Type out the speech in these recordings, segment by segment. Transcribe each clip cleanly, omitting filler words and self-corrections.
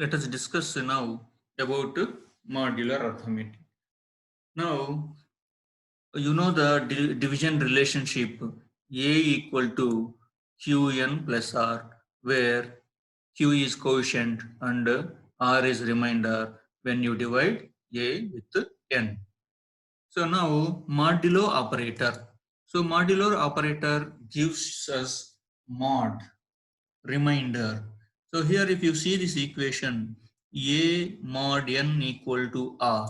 Let us discuss now about modular arithmetic. Now, you know the division relationship A equal to Qn plus R, where Q is quotient and R is remainder when you divide A with N. So now modulo operator. So modular operator gives us mod remainder. So here if you see this equation A mod n equal to R.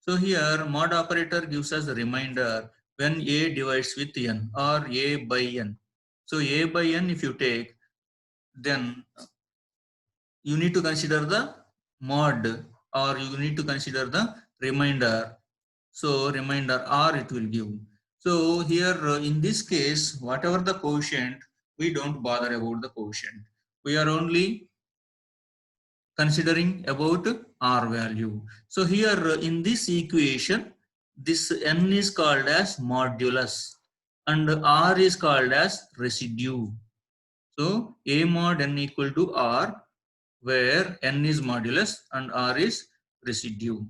So here mod operator gives us a remainder when A divides with n or A by n. So A by n if you take, then you need to consider the mod or you need to consider the remainder. So remainder R it will give. So here in this case, whatever the quotient, we don't bother about the quotient. We are only considering about R value. So here in this equation, this n is called as modulus and R is called as residue. So A mod n equal to R, where n is modulus and R is residue.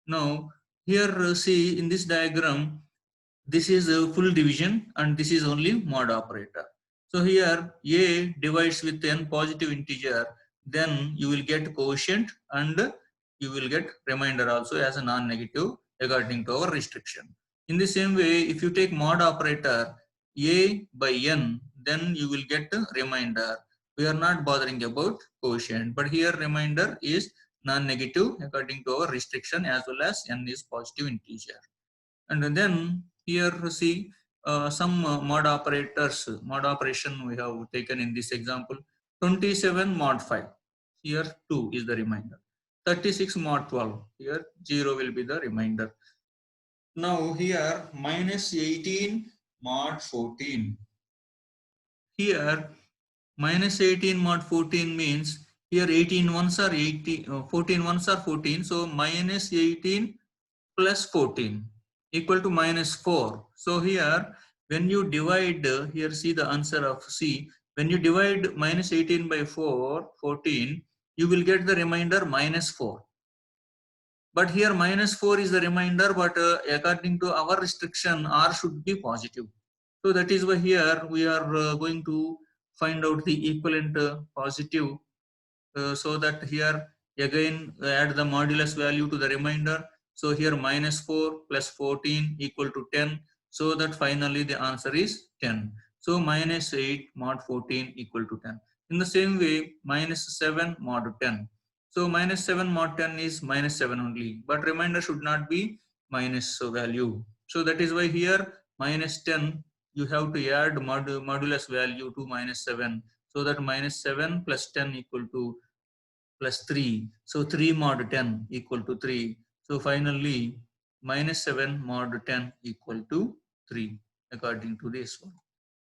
Now here see in this diagram, this is a full division and this is only mod operator. So here A divides with n positive integer, then you will get quotient and you will get remainder also as a non-negative according to our restriction. In the same way, if you take mod operator A by n, then you will get a remainder. We are not bothering about quotient, but here remainder is non-negative according to our restriction as well as n is positive integer. And then here see some mod operators, mod operation we have taken in this example. 27 mod 5, here 2 is the remainder. 36 mod 12, here 0 will be the remainder. Now here minus 18 mod 14, here minus 18 mod 14 means here 18 ones are 18, 14 ones are 14, so minus 18 plus 14 equal to minus 4. So here when you divide, here see the answer of C, when you divide minus 18 by 14, you will get the remainder minus 4. But here minus 4 is the remainder, but according to our restriction, R should be positive. So that is why here we are going to find out the equivalent positive, so that here again add the modulus value to the remainder. So here minus 4 plus 14 equal to 10. So that finally the answer is 10. So minus 8 mod 14 equal to 10. In the same way, minus 7 mod 10. So minus 7 mod 10 is minus 7 only, but remainder should not be minus value. So that is why here minus 10, you have to add modulus value to minus 7. So that minus 7 plus 10 equal to plus 3. So 3 mod 10 equal to 3. So finally minus 7 mod 10 equal to 3 according to this one.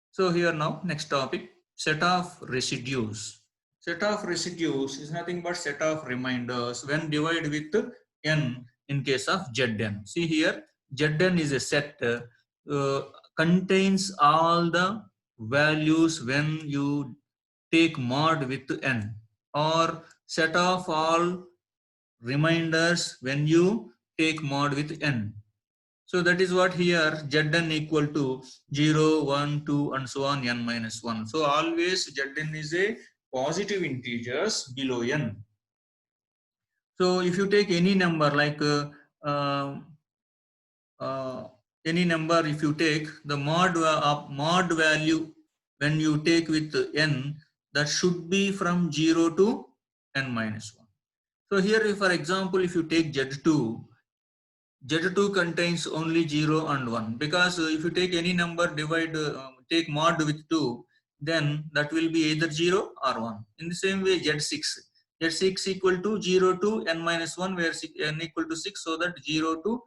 So here now next topic, set of residues. Set of residues is nothing but set of reminders when divided with n in case of Zn. See here Zn is a set contains all the values when you take mod with n, or set of all reminders when you take mod with n. So that is what here Zn equal to 0, 1, 2 and so on n minus 1. So always Zn is a positive integers below n. So if you take any number like uh, uh, any number, if you take the mod value when you take with n, that should be from 0 to n minus 1. So here for example if you take Z2, Z2 contains only 0 and 1, because if you take any number divide take mod with 2, then that will be either 0 or 1. In the same way Z6 equal to 0 to n minus 1, where n equal to 6, so that 0 to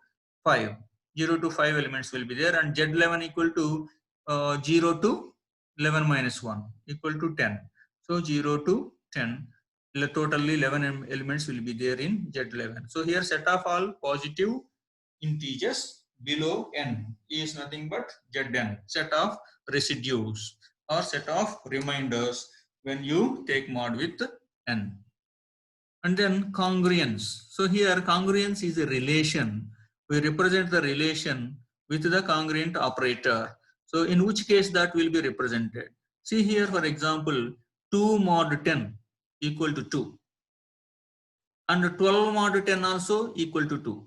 5, 0 to 5 elements will be there, and Z11 equal to 0 to 11 minus 1 equal to 10. So 0 to 10, totally 11 elements will be there in Z11. So here set of all positive integers below n is nothing but Zn, set of residues or set of reminders when you take mod with n. And then congruence. So here congruence is a relation. We represent the relation with the congruent operator. So in which case that will be represented. See here, for example, 2 mod 10 equal to 2. And 12 mod 10 also equal to 2.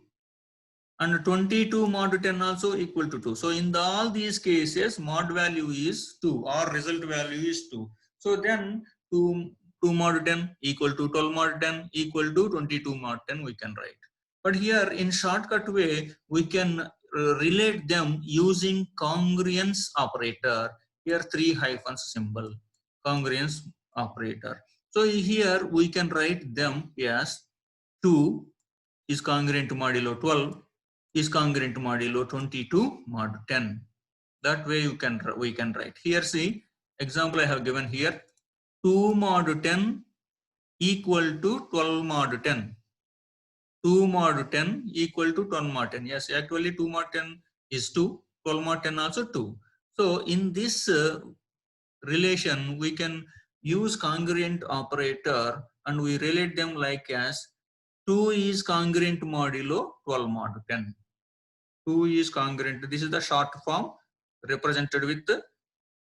And 22 mod 10 also equal to 2. So in all these cases, mod value is 2 or result value is 2. So then 2 mod 10 equal to 12 mod 10 equal to 22 mod 10 we can write. But here in shortcut way, we can relate them using congruence operator. Here 3 hyphens symbol, congruence operator. So here we can write them as 2 is congruent to modulo 12 is congruent to modulo 22 mod 10. That way we can write. Here see, example I have given here, 2 mod 10 equal to 12 mod 10. 2 mod 10 equal to 12 mod 10. Yes, actually 2 mod 10 is 2, 12 mod 10 also 2. So in this relation, we can use congruent operator and we relate them like as 2 is congruent modulo 12 mod 10. 2 is congruent. This is the short form represented with the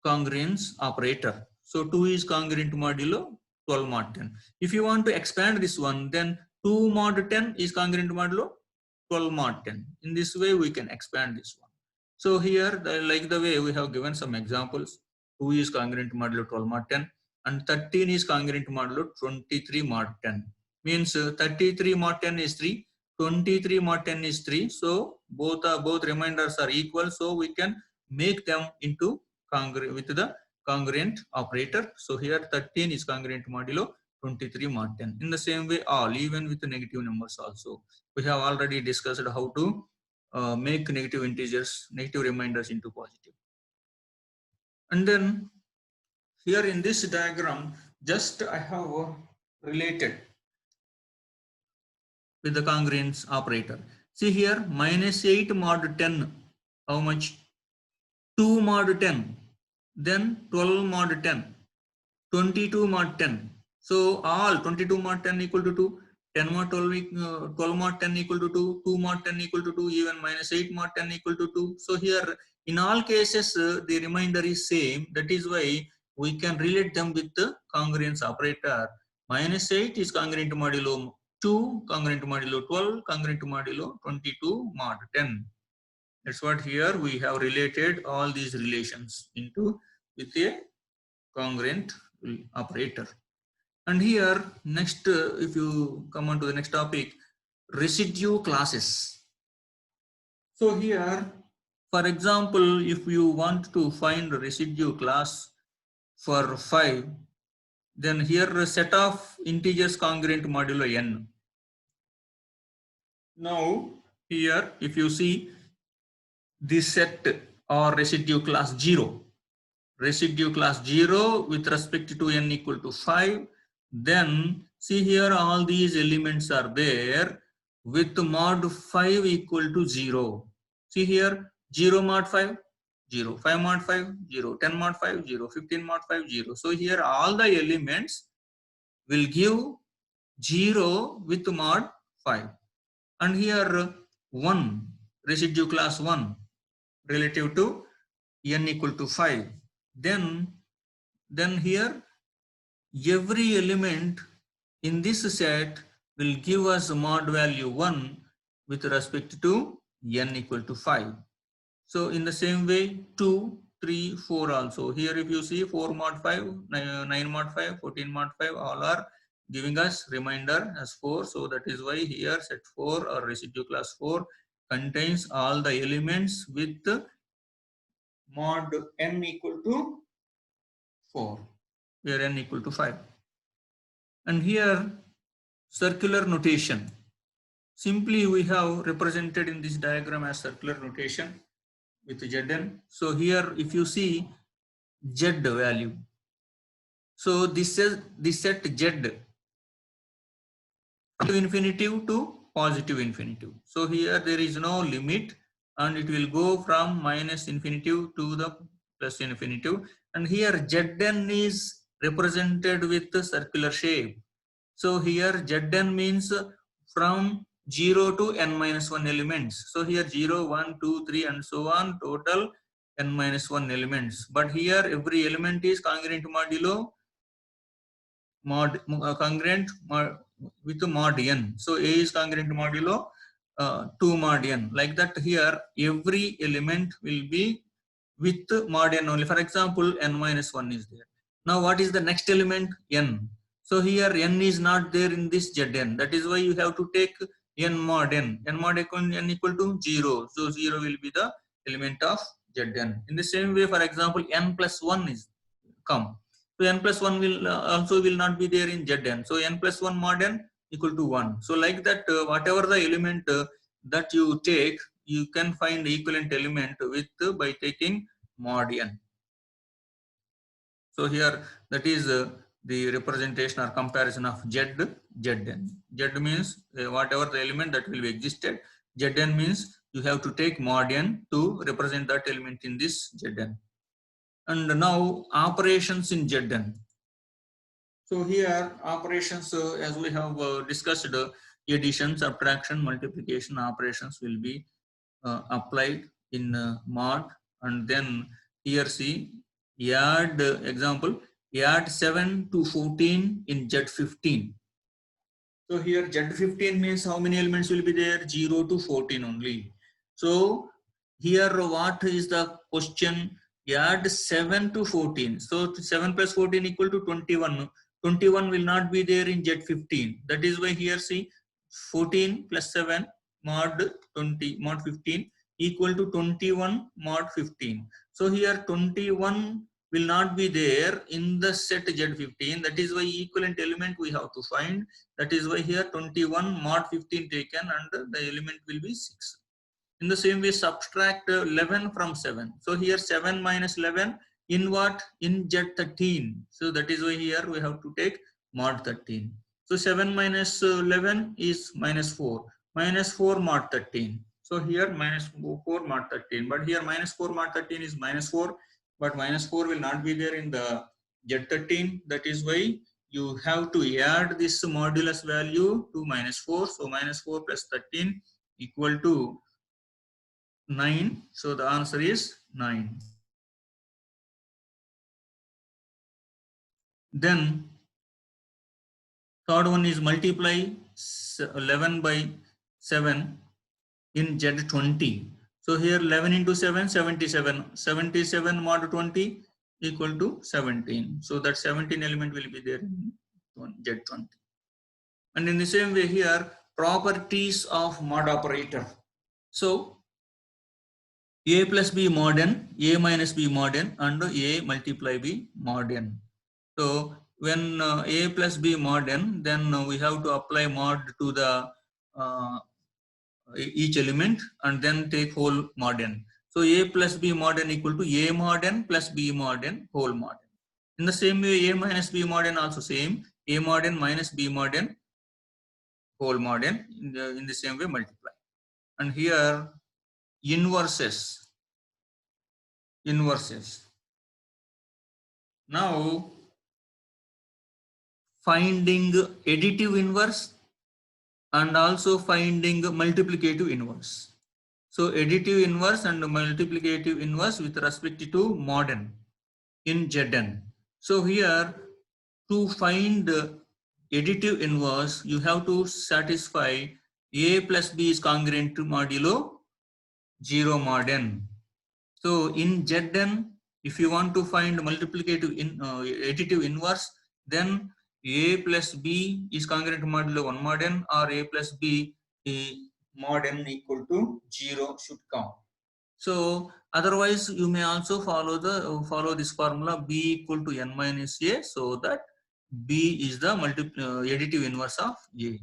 congruence operator. So 2 is congruent modulo 12 mod 10. If you want to expand this one, then 2 mod 10 is congruent modulo 12 mod 10. In this way, we can expand this one. So here, like the way we have given some examples, 2 is congruent modulo 12 mod 10 and 13 is congruent modulo 23 mod 10. Means 33 mod 10 is 3, 23 mod 10 is 3. So both remainders are equal. So we can make them into with the congruent operator. So here 13 is congruent modulo 23 mod 10. In the same way, all, even with the negative numbers also. We have already discussed how to make negative integers, negative reminders into positive. And then here in this diagram, just I have related with the congruence operator. See here, minus 8 mod 10, how much? 2 mod 10, then 12 mod 10, 22 mod 10. So all 22 mod 10 equal to 2, 10 mod 12, 12 mod 10 equal to 2, 2 mod 10 equal to 2, even minus 8 mod 10 equal to 2. So here in all cases the remainder is same. That is why we can relate them with the congruence operator. Minus 8 is congruent to modulo 2, congruent to modulo 12, congruent to modulo 22 mod 10. That's what here we have related all these relations into with a congruent operator. And here next, if you come on to the next topic, residue classes. So here, for example, if you want to find residue class for 5, then here a set of integers congruent modulo n. Now here if you see this set or residue class 0, residue class 0 with respect to n equal to 5, then see here all these elements are there with mod 5 equal to 0. See here 0 mod 5, 0, 5 mod 5, 0, 10 mod 5, 0, 15 mod 5, 0. So here all the elements will give 0 with mod 5. And here 1, residue class 1 relative to n equal to 5. Then here every element in this set will give us mod value 1 with respect to n equal to 5. So in the same way 2, 3, 4 also. Here if you see 4 mod 5, 9 mod 5, 14 mod 5, all are giving us remainder as 4. So that is why here set 4 or residue class 4 contains all the elements with mod n equal to 4, where n equal to 5. And here circular notation. Simply we have represented in this diagram as circular notation with Zn. So here if you see Z value, so this is the set Z infinitive to positive infinitive. So here there is no limit and it will go from minus infinitive to the plus infinitive. And here Zn is represented with the circular shape. So here Zn means from 0 to n minus 1 elements. So here 0, 1, 2, 3 and so on, total n minus 1 elements. But here every element is congruent modulo congruent with mod n. So A is congruent modulo 2 mod n. Like that here every element will be with mod n only. For example, n minus 1 is there. Now what is the next element? N. So here n is not there in this Zn. That is why you have to take n mod n. N mod n equal to 0. So 0 will be the element of Zn. In the same way, for example, n plus 1 is come. So n plus 1 will also will not be there in Zn. So n plus 1 mod n equal to 1. So like that, whatever the element that you take, you can find equivalent element with by taking mod n. So here that is the representation or comparison of Zn. Z means whatever the element that will be existed. Zn means you have to take mod n to represent that element in this Zn. And now operations in Zn. So here operations, as we have discussed, addition, subtraction, multiplication operations will be applied in mod. And then here see add example, add 7 to 14 in Z15. So here Z15 means how many elements will be there? 0 to 14 only. So here what is the question? Add 7 to 14. So 7 plus 14 equal to 21. 21 will not be there in Z15. That is why here see 14 plus 7 mod 20 mod 15 equal to 21 mod 15. So here 21 will not be there in the set Z15. That is why equivalent element we have to find. That is why here 21 mod 15 taken and the element will be 6. In the same way, subtract 11 from 7. So here 7 minus 11 in what? In Z13. So that is why here we have to take mod 13. So 7 minus 11 is minus 4. Minus 4 mod 13. So here minus 4 mod 13. But here minus 4 mod 13 is minus 4. But minus 4 will not be there in the Z13. That is why you have to add this modulus value to minus 4. So minus 4 plus 13 equal to 9. So the answer is 9. Then third one is multiply 11 by 7 in Z20. So here 11 into 7, 77. 77 mod 20 equal to 17. So that 17 element will be there in Z20. And in the same way here, properties of mod operator. So a plus b mod n, a minus b mod n, and a multiply b mod n. So when a plus b mod n, then we have to apply mod to the each element and then take whole mod n. So a plus b mod n equal to a mod n plus b mod n whole mod n. In the same way, a minus b mod n also same, a mod n minus b mod n whole mod n, in the same way multiply. And here inverses. Now finding additive inverse and also finding multiplicative inverse. So additive inverse and multiplicative inverse with respect to mod n in Zn. So here to find additive inverse, you have to satisfy a plus b is congruent to modulo 0 mod n. So in Zn, if you want to find multiplicative additive inverse, then a plus b is congruent to modulo 1 mod n, or a plus b mod n equal to 0 should come. So otherwise you may also follow this formula b equal to n minus a, so that b is the additive inverse of a.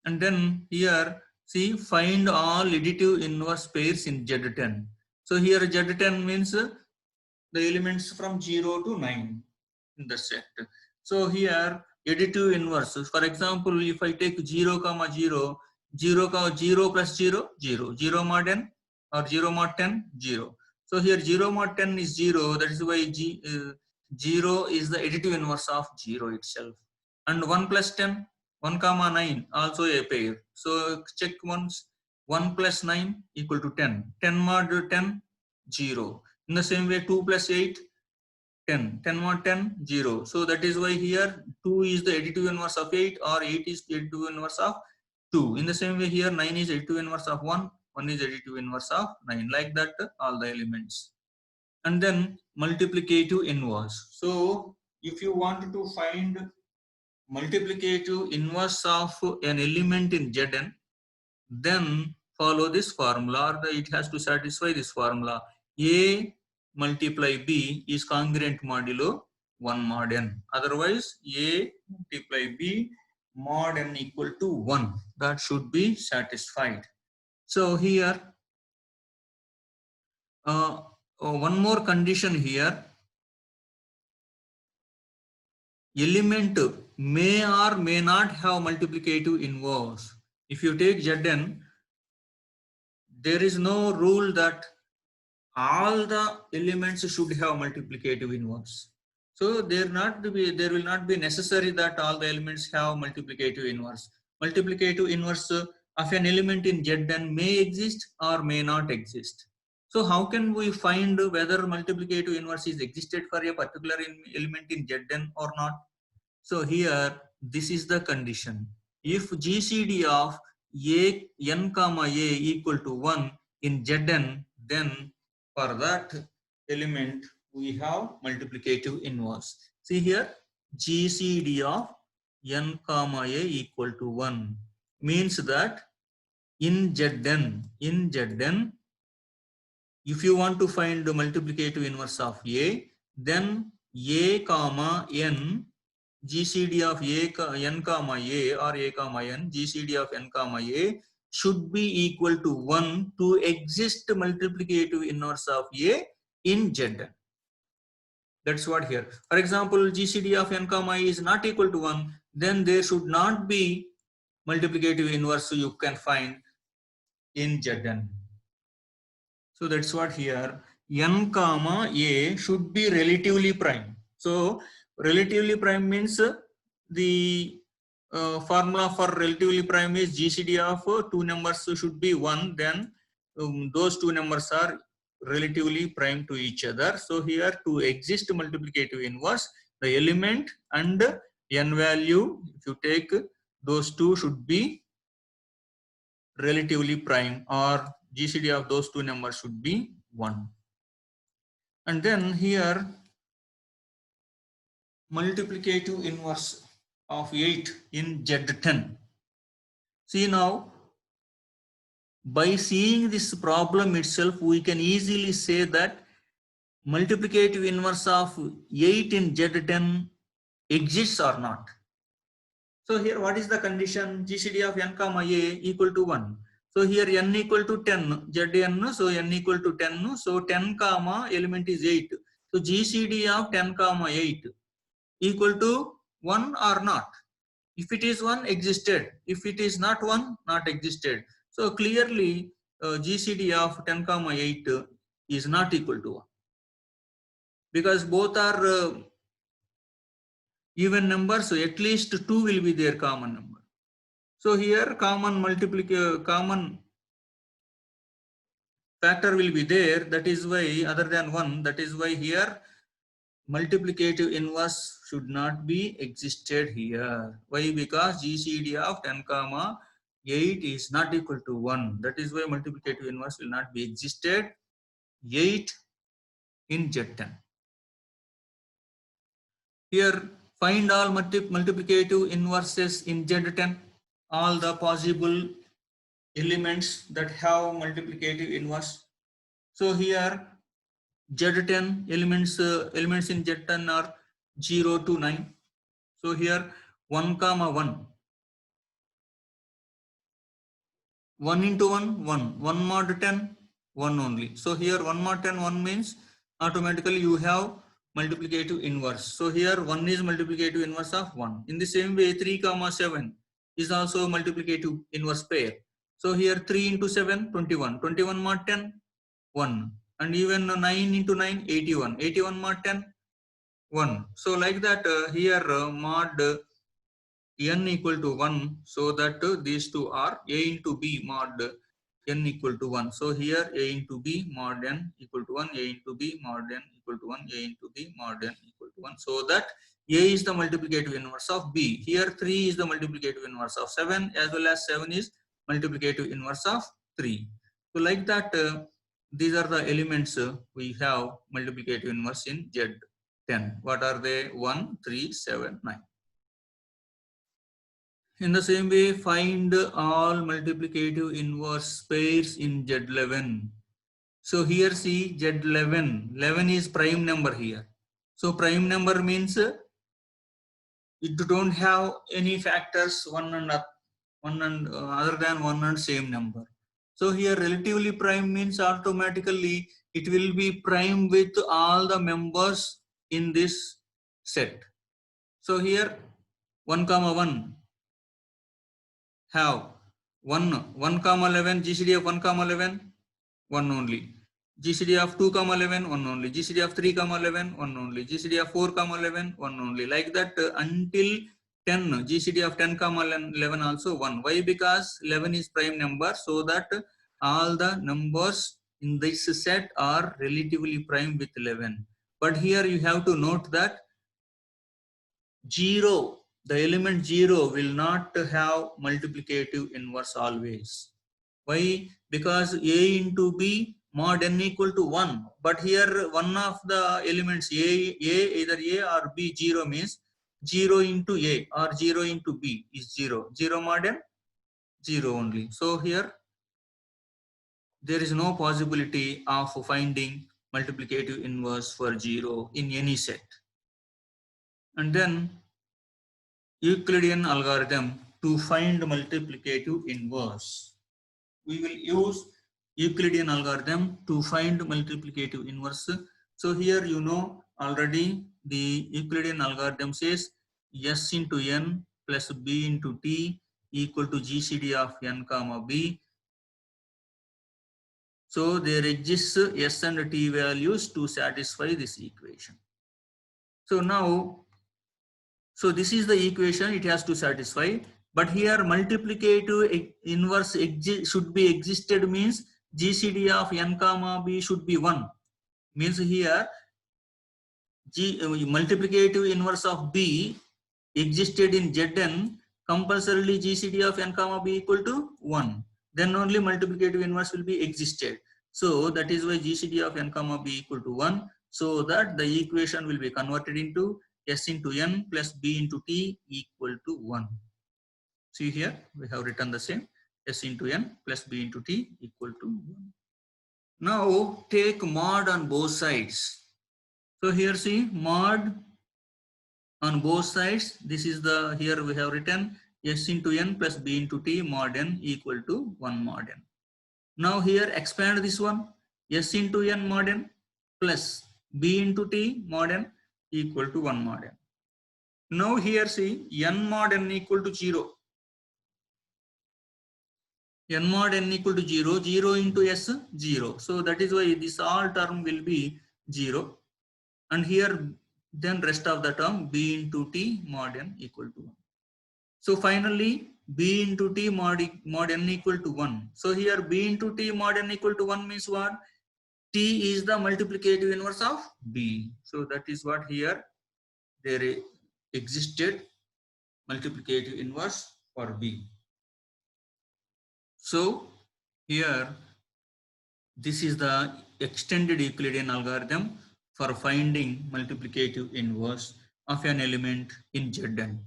And then here see find all additive inverse pairs in Z10. So here Z10 means the elements from 0 to 9 in the set. So here additive inverse. For example, if I take 0, 0, 0 plus 0, 0, 0 mod n or 0 mod 10, 0. So here 0 mod 10 is 0. That is why 0 is the additive inverse of 0 itself. And 1 plus 10, 1 comma 9, also a pair. So check once, 1 plus 9 equal to 10. 10 mod 10, 0. In the same way, 2 plus 8, 10. 10 mod 10, 0. So that is why here 2 is the additive inverse of 8, or 8 is the additive inverse of 2. In the same way, here 9 is additive inverse of 1, 1 is additive inverse of 9. Like that, all the elements. And then multiplicative inverse. So if you want to find multiplicative inverse of an element in Zn, then follow this formula, or it has to satisfy this formula. A multiply B is congruent modulo 1 mod n. Otherwise, A multiply B mod n equal to 1. That should be satisfied. So here, one more condition here. Element may or may not have multiplicative inverse. If you take Zn, there is no rule that all the elements should have multiplicative inverse. So there will not be necessary that all the elements have multiplicative inverse. Multiplicative inverse of an element in Zn may exist or may not exist. So how can we find whether multiplicative inverse is existed for a particular element in Zn or not? So here, this is the condition. If GCD of n comma a equal to 1 in Zn, then for that element we have multiplicative inverse. See here, GCD of n comma a equal to 1 means that in Zn, if you want to find the multiplicative inverse of a, then a comma n, GCD of n comma a or a comma n, GCD of n comma a should be equal to 1 to exist multiplicative inverse of a in Zn. That's what here. For example, GCD of n comma a is not equal to 1, then there should not be multiplicative inverse you can find in Zn. So that's what here, n comma a should be relatively prime. So relatively prime means the formula for relatively prime is GCD of two numbers should be 1, then those two numbers are relatively prime to each other. So here, to exist multiplicative inverse, the element and n value, if you take, those two should be relatively prime, or GCD of those two numbers should be 1. And then here, multiplicative inverse of 8 in Z10. See now, by seeing this problem itself, we can easily say that multiplicative inverse of 8 in Z10 exists or not. So here, what is the condition? GCD of n comma a equal to 1. So here n equal to 10, Zn, so n equal to 10, so 10 comma element is 8. So GCD of 10 comma 8 equal to 1 or not? If it is 1, existed. If it is not 1, not existed. So clearly GCD of 10 comma 8 is not equal to 1, because both are even numbers, so at least 2 will be their common number. So here common factor will be there, that is why, other than 1, that is why here multiplicative inverse should not be existed here. Why? Because GCD of 10 comma 8 is not equal to 1. That is why multiplicative inverse will not be existed 8 in Z10. Here, find all multiplicative inverses in Z10, all the possible elements that have multiplicative inverse. So here Z10 elements in Z10 are 0 to 9. So here 1 comma 1. 1 into 1, 1. 1 mod 10, 1 only. So here 1 mod 10, 1 means automatically you have multiplicative inverse. So here 1 is multiplicative inverse of 1. In the same way 3 comma 7 is also multiplicative inverse pair. So here 3 into 7, 21. 21 mod 10, 1. And even 9 into 9, 81. 81 mod 10, 1. So like that here mod n equal to 1, so that these two are a into b mod n equal to 1. So here a into b mod n equal to 1, a into b mod n equal to 1, a into b mod n equal to 1. So that a is the multiplicative inverse of b. Here 3 is the multiplicative inverse of 7, as well as 7 is multiplicative inverse of 3. So like that, these are the elements we have multiplicative inverse in Z10. What are they? 1, 3, 7, 9. In the same way, find all multiplicative inverse pairs in Z11. So here see Z11, 11 is prime number here. So prime number means it don't have any factors other than 1 and same number. So here relatively prime means automatically it will be prime with all the members in this set. So here 1 comma 1 have 1 comma 11, GCD of 1 comma 11, 1 only. GCD of 2 comma 11, 1 only. GCD of 3 comma 11, 1 only. GCD of 4 comma 11, 1 only. Like that until 10, GCD of 10 comma 11 also 1. Why? Because 11 is prime number, so that all the numbers in this set are relatively prime with 11. But here you have to note that 0, the element 0 will not have multiplicative inverse always. Why? Because a into b mod n equal to 1. But here one of the elements either a or b 0 means 0 into a or 0 into b is 0. 0 mod n 0 only. So here there is no possibility of finding multiplicative inverse for 0 in any set. And then Euclidean algorithm to find multiplicative inverse. We will use Euclidean algorithm to find multiplicative inverse. So here you know already the Euclidean algorithm says S into n plus b into t equal to GCD of n comma b. So there exists S and t values to satisfy this equation. So now, so this is the equation it has to satisfy. But here multiplicative inverse should be existed means GCD of n comma b should be 1. Means here multiplicative inverse of b existed in Zn, compulsorily GCD of n comma b equal to 1. Then only multiplicative inverse will be existed. So that is why GCD of n comma b equal to 1. So that the equation will be converted into S into n plus b into t equal to 1. See here, we have written the same S into n plus b into t equal to 1. Now take mod on both sides. So here see mod on both sides. This is the, here we have written S into n plus b into t mod n equal to 1 mod n. Now here expand this one, S into n mod n plus b into t mod n equal to 1 mod n. Now here see n mod n equal to 0. N mod n equal to 0, 0 into s, 0. So that is why this all term will be 0. And here then rest of the term b into t mod n equal to 1. So finally b into t mod n equal to 1. So here b into t mod n equal to 1 means what? T is the multiplicative inverse of b. So that is what here there existed multiplicative inverse for b. So here this is the extended Euclidean algorithm for finding multiplicative inverse of an element in Zn.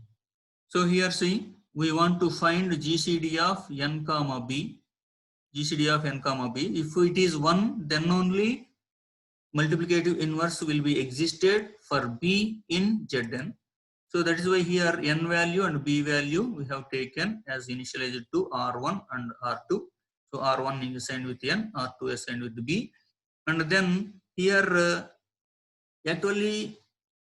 So here see, we want to find GCD of n comma b. GCD of n comma b. If it is 1, then only multiplicative inverse will be existed for b in Zn. So that is why here n value and b value we have taken as initialized to R1 and R2. So R1 is assigned with n, R2 is assigned with b. And then here actually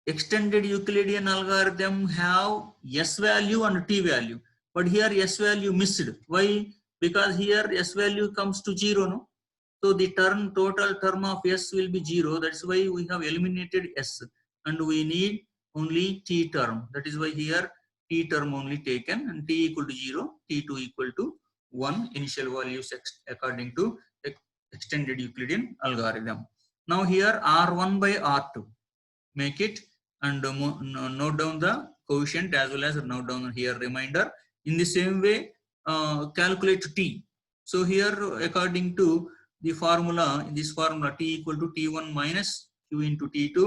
extended Euclidean algorithm have s value and t value. But here s value missed. Why? Because here s value comes to 0. No? So the total term of s will be 0. That's why we have eliminated s. And we need only t term. That is why here t term only taken, and t equal to 0, t2 equal to 1 initial values according to extended Euclidean algorithm. Now here R1 by R2, make it and note down the coefficient as well as note down here remainder. In the same way, calculate t. So here according to the formula, in this formula t equal to t1 minus q into t2,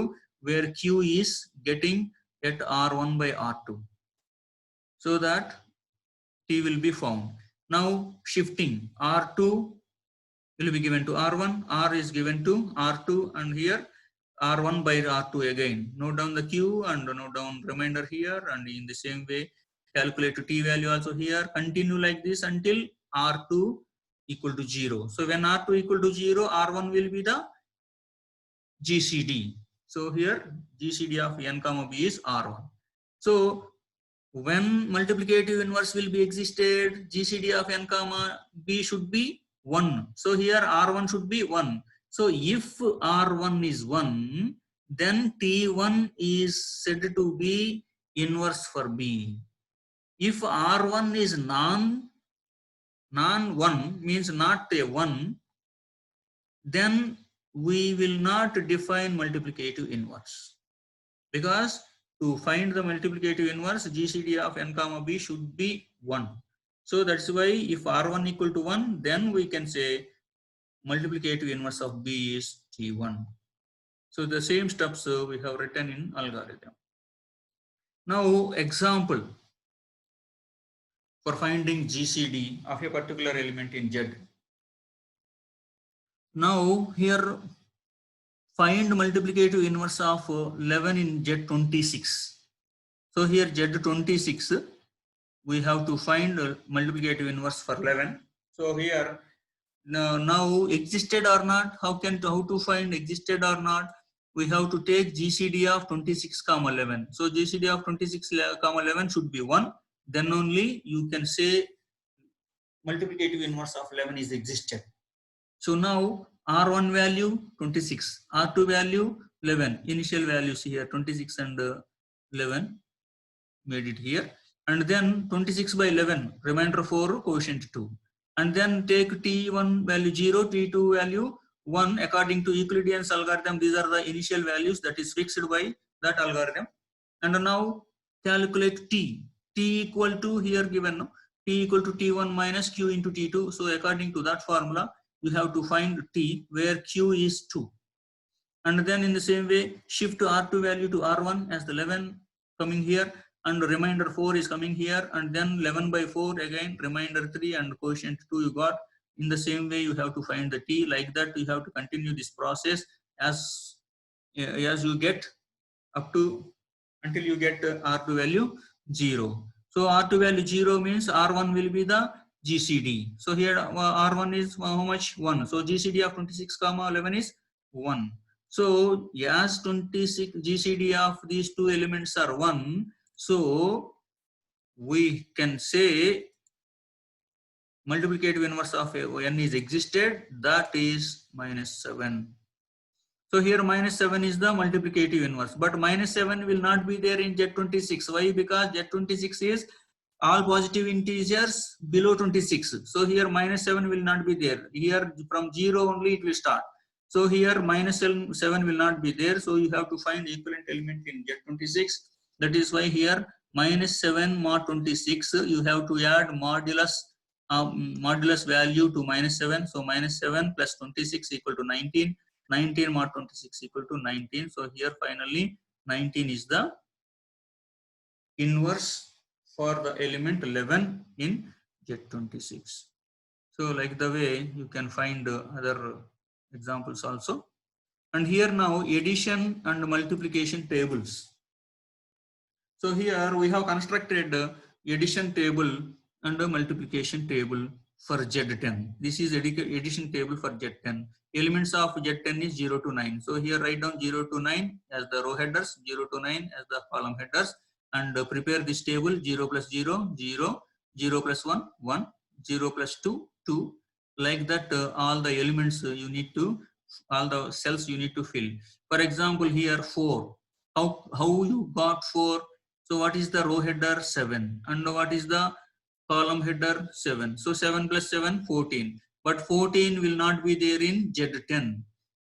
where q is getting at R1 by R2, so that t will be found. Now shifting R2 will be given to R1, R is given to R2, and here R1 by R2 again. Note down the Q and note down remainder here, and in the same way calculate T value also here. Continue like this until R2 equal to 0. So when R2 equal to 0, R1 will be the GCD. So here GCD of n comma b is R1. So when multiplicative inverse will be existed, GCD of n comma b should be 1. So here R1 should be 1. So if R1 is 1, then T1 is said to be inverse for B. If R1 is non-1, means not a 1, then we will not define multiplicative inverse. Because to find the multiplicative inverse, GCD of n comma b should be 1. So that's why if R1 equal to 1, then we can say multiplicative inverse of b is T1. So the same steps we have written in algorithm. Now example for finding GCD of a particular element in Z. Now here find multiplicative inverse of 11 in Z26. So here Z26, we have to find multiplicative inverse for 11. So here now existed or not, how to find existed or not? We have to take GCD of 26 comma 11. So GCD of 26 comma 11 should be 1. Then only you can say multiplicative inverse of 11 is existed. So now R1 value 26, R2 value 11, initial values here 26 and 11, made it here, and then 26 by 11, remainder 4, quotient 2, and then take T1 value 0, T2 value 1 according to Euclidean's algorithm. These are the initial values that is fixed by that algorithm. And now calculate T equal to here given, no? T equal to T1 minus Q into T2. So according to that formula, you have to find T where Q is 2. And then in the same way, shift R2 value to R1 as the 11 coming here, and remainder 4 is coming here, and then 11 by 4 again, remainder 3 and quotient 2 you got. In the same way, you have to find the T. Like that, you have to continue this process as you get up to until you get R2 value 0. So R2 value 0 means R1 will be the GCD. So here R1 is how much? 1. So GCD of 26 comma 11 is 1. So as 26 GCD of these two elements are 1, so we can say multiplicative inverse of n is existed, that is -7. So here -7 is the multiplicative inverse, but -7 will not be there in Z26. Why? Because Z26 is all positive integers below 26. So here -7 will not be there. Here from 0 only it will start. So here -7 will not be there. So you have to find equivalent element in Z26. That is why here -7 mod 26, you have to add modulus value to -7. So -7 plus 26 equal to 19. 19 mod 26 equal to 19. So here finally 19 is the inverse for the element 11 in Z26. So like the way you can find other examples also. And here now addition and multiplication tables. So here we have constructed addition table and a multiplication table for Z10. This is addition table for Z10. Elements of Z10 is 0 to 9. So here write down 0 to 9 as the row headers, 0 to 9 as the column headers, and prepare this table 0 plus 0, 0, 0 plus 1, 1, 0 plus 2, 2. Like that all the elements you need to, all the cells you need to fill. For example, here 4. How you got 4? So what is the row header? 7. And what is the column header? 7. So 7 plus 7, 14. But 14 will not be there in Z10.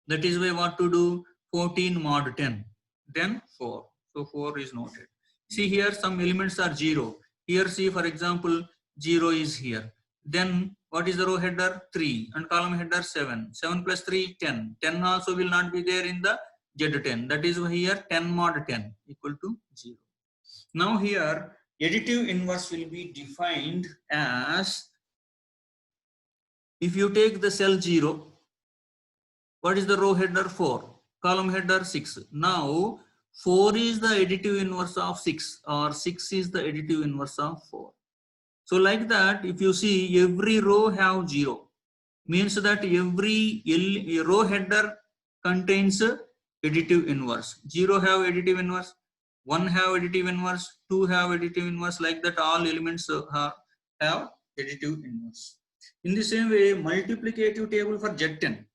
That is why what to do? 14 mod 10. Then 4. So 4 is noted. See here some elements are 0. Here see for example 0 is here. Then what is the row header? 3 and column header 7. 7 plus 3, 10. 10 also will not be there in the Z10. That is why here 10 mod 10 equal to 0. Now here additive inverse will be defined as, if you take the cell 0, what is the row header? 4, column header 6. Now 4 is the additive inverse of 6 or 6 is the additive inverse of 4. So like that, if you see every row have 0, means that every row header contains additive inverse. 0 have additive inverse, 1 have additive inverse, 2 have additive inverse, like that all elements have additive inverse. In the same way, multiplicative table for Z10.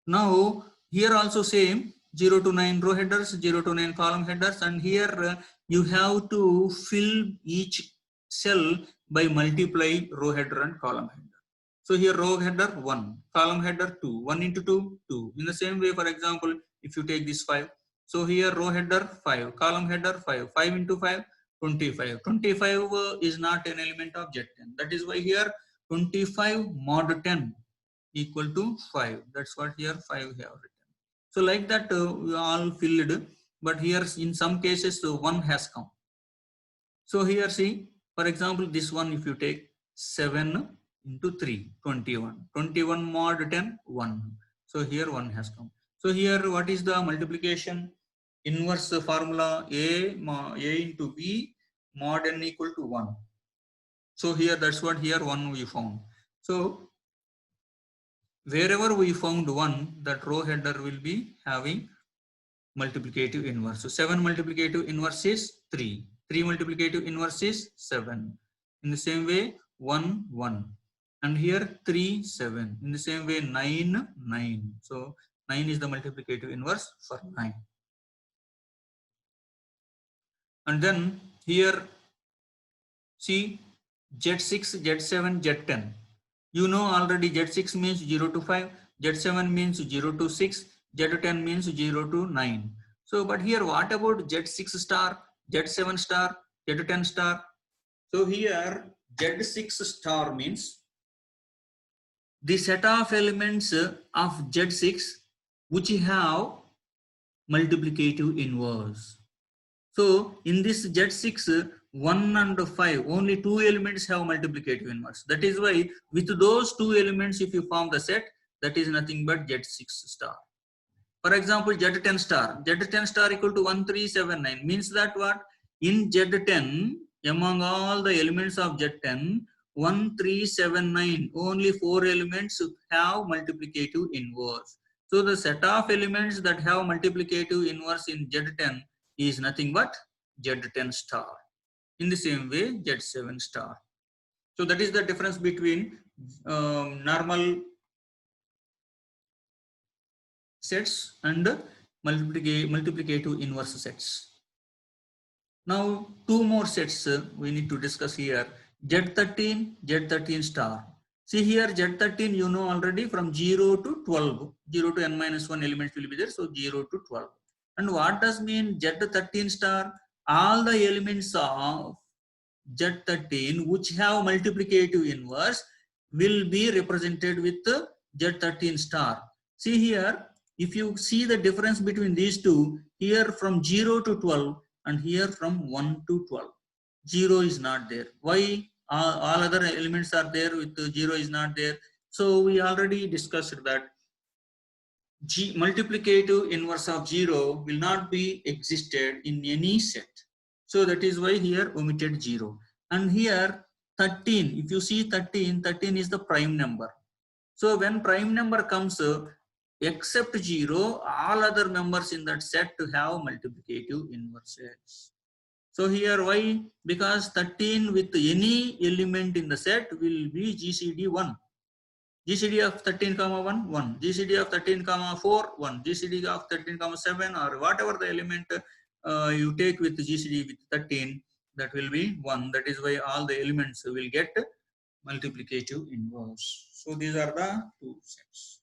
Now here also same, 0 to 9 row headers, 0 to 9 column headers, and here you have to fill each cell by multiply row header and column header. So here row header 1, column header 2, 1 into 2, 2. In the same way, for example, if you take this 5, so here row header 5, column header 5, 5 into 5, 25. 25 is not an element of Z10. That is why here 25 mod 10 equal to 5. That's what here 5 have written. So like that we all filled, but here in some cases 1 has come. So here see, for example, this one if you take 7 into 3, 21. 21 mod 10, 1. So here 1 has come. So here what is the multiplication? Inverse formula A into B mod n equal to 1. So here that's what here 1 we found. So wherever we found 1, that row header will be having multiplicative inverse. So 7 multiplicative inverse is 3. 3 multiplicative inverse is 7. In the same way 1, 1. And here 3, 7. In the same way 9, 9. So 9 is the multiplicative inverse for 9. And then here see Z6, Z7, Z10. You know already Z6 means 0 to 5, Z7 means 0 to 6, Z10 means 0 to 9. So, but here what about Z6 star, Z7 star, Z10 star? So here Z6 star means the set of elements of Z6 which have multiplicative inverse. So in this Z6, 1 and 5, only 2 elements have multiplicative inverse. That is why with those 2 elements, if you form the set, that is nothing but Z6 star. For example, Z10 star. Z10 star equal to 1379 means that what? In Z10, among all the elements of Z10, 1379, only 4 elements have multiplicative inverse. So the set of elements that have multiplicative inverse in Z10 is nothing but Z10 star. In the same way, Z7 star. So that is the difference between normal sets and multiplicative inverse sets. Now, 2 more sets we need to discuss here. Z13, Z13 star. See here, Z13 you know already from 0 to 12. 0 to n minus 1 elements will be there. So 0 to 12. And what does mean Z13 star? All the elements of Z13 which have multiplicative inverse will be represented with Z13 star. See here, if you see the difference between these two, here from 0 to 12 and here from 1 to 12. 0 is not there. Why? All other elements are there, with 0 is not there. So we already discussed that multiplicative inverse of 0 will not be existed in any set. So that is why here omitted 0. And here 13, if you see 13, 13 is the prime number. So when prime number comes, except 0, all other numbers in that set to have multiplicative inverses. So here why? Because 13 with any element in the set will be GCD 1. GCD of 13 comma 1, 1. GCD of 13 comma 4, 1. GCD of 13 comma 7 or whatever the element you take with GCD with 13, that will be 1. That is why all the elements will get multiplicative inverse. So these are the two sets.